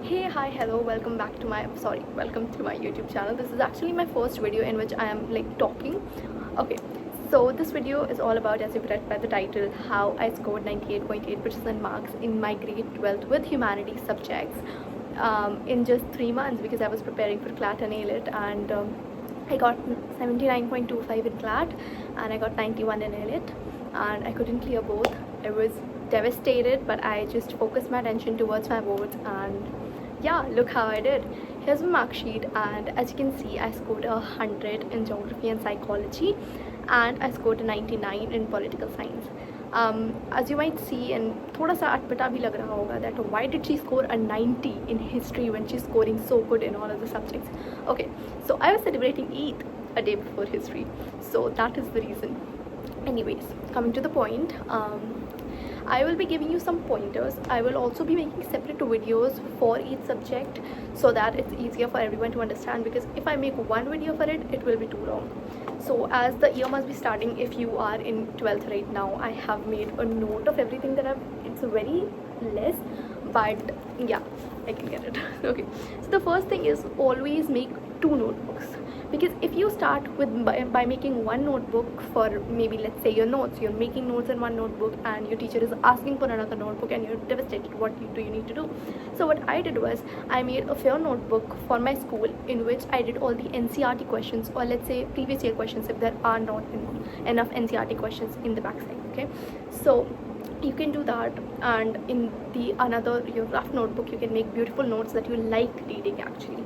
Hey, hi, hello, welcome to my YouTube channel. This is actually my first video in which I am talking. Okay, so this video is all about, as you've read by the title, how I scored 98.8% marks in my grade 12th with humanities subjects in just 3 months, because I was preparing for CLAT and ALET, and I got 79.25 in CLAT and I got 91 in ALET, and I couldn't clear both. I was devastated, but I just focused my attention towards my boards, and yeah, look how I did. Here's my mark sheet, and as you can see, I scored 100 in geography and psychology, and I scored a 99 in political science. As you might see, and thoda sa atpata bhi lag raha hoga that why did she score a 90 in history when she's scoring so good in all of the subjects. Okay, so I was celebrating Eid a day before history, so that is the reason. Anyways, coming to the point, I will be giving you some pointers. I will also be making separate videos for each subject so that it's easier for everyone to understand, because if I make one video for it, it will be too long. So as the year must be starting, if you are in 12th right now, I have made a note of everything that it's very less, but yeah, I can get it. Okay, so the first thing is always make 2 notebooks, because if you start with by making one notebook for maybe, let's say, your notes, you're making notes in one notebook and your teacher is asking for another notebook and you're devastated, what do you need to do? So what I did was I made a fair notebook for my school in which I did all the NCRT questions, or let's say previous year questions if there are not enough NCRT questions in the backside. Okay, so you can do that, and in the another your rough notebook you can make beautiful notes that you like reading actually.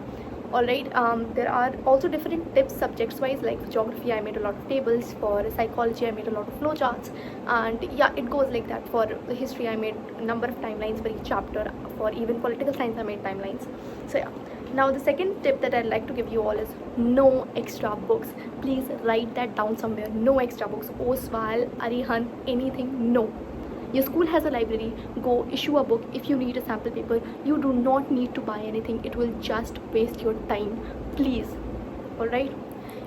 Alright, there are also different tips subjects wise, like for geography I made a lot of tables, for psychology I made a lot of flowcharts, and yeah, it goes like that. For history I made a number of timelines for each chapter, for even political science I made timelines. So yeah, now the second tip that I'd like to give you all is no extra books. Please write that down somewhere. No extra books. Oswal, Arihan, anything, no. Your school has a library, go issue a book. If you need a sample paper, you do not need to buy anything. It will just waste your time, please. Alright,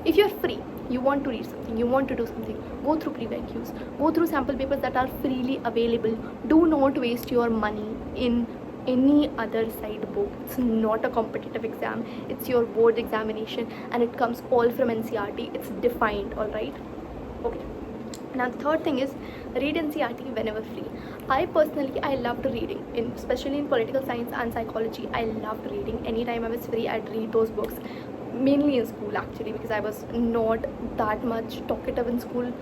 if you're free, you want to read something, you want to do something, go through previews, go through sample papers that are freely available. Do not waste your money in any other side book. It's not a competitive exam, it's your board examination, and it comes all from NCRT. It's defined. Alright, okay. Now the third thing is read NCRT whenever free. I loved reading, especially in political science and psychology. I loved reading. Anytime I was free, I'd read those books. Mainly in school actually, because I was not that much talkative in school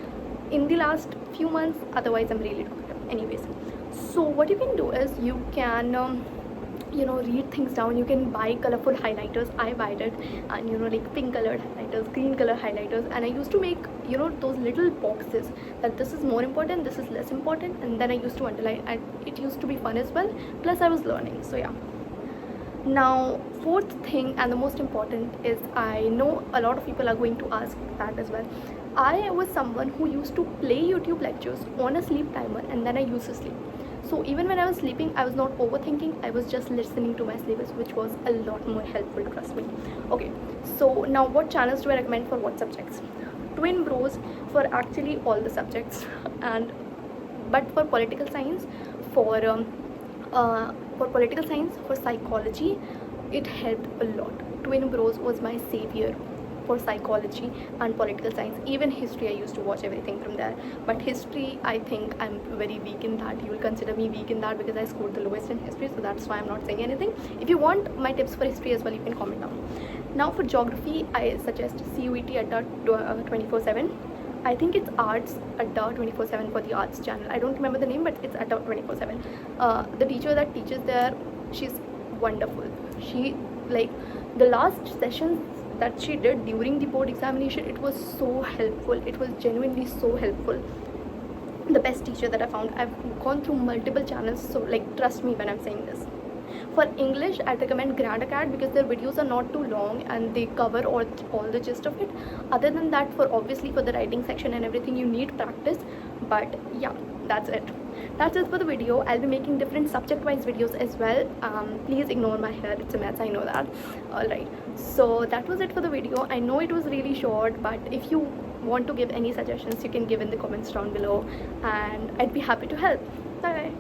in the last few months. Otherwise, I'm really talkative. Anyways, so what you can do is you can read things down. You can buy colorful highlighters. I buy it, and like pink colored highlighters, green color highlighters, and I used to make those little boxes that this is more important, this is less important, and then I used to underline, and it used to be fun as well, plus I was learning. So yeah, now fourth thing and the most important is, I know a lot of people are going to ask that as well. I was someone who used to play YouTube lectures on a sleep timer, and then I used to sleep. So even when I was sleeping, I was not overthinking, I was just listening to my syllabus, which was a lot more helpful, trust me. Okay, so now what channels do I recommend for what subjects? Twin Bros for actually all the subjects, and but for political science, for political science, for psychology, it helped a lot. Twin Bros was my savior for psychology and political science. Even history, I used to watch everything from there, but history, I think I'm very weak in that. You will consider me weak in that because I scored the lowest in history, so that's why I'm not saying anything. If you want my tips for history as well, you can comment down. Now for geography, I suggest CUET Adda 24/7. I think it's arts Adda 24/7 for the arts channel. I don't remember the name, but it's Adda 24/7. The teacher that teaches there, she's wonderful. She, like, the last sessions that she did during the board examination, it was so helpful. It was genuinely so helpful. The best teacher that I found. I've gone through multiple channels, so trust me when I'm saying this. For English, I'd recommend Grand Acad, because their videos are not too long and they cover all the gist of it. Other than that, obviously for the writing section and everything, you need practice. But yeah, that's it for the video. I'll be making different subject wise videos as well. Please ignore my hair, it's a mess, I know that. Alright, so that was it for the video. I know it was really short, but if you want to give any suggestions, you can give in the comments down below, and I'd be happy to help. Bye.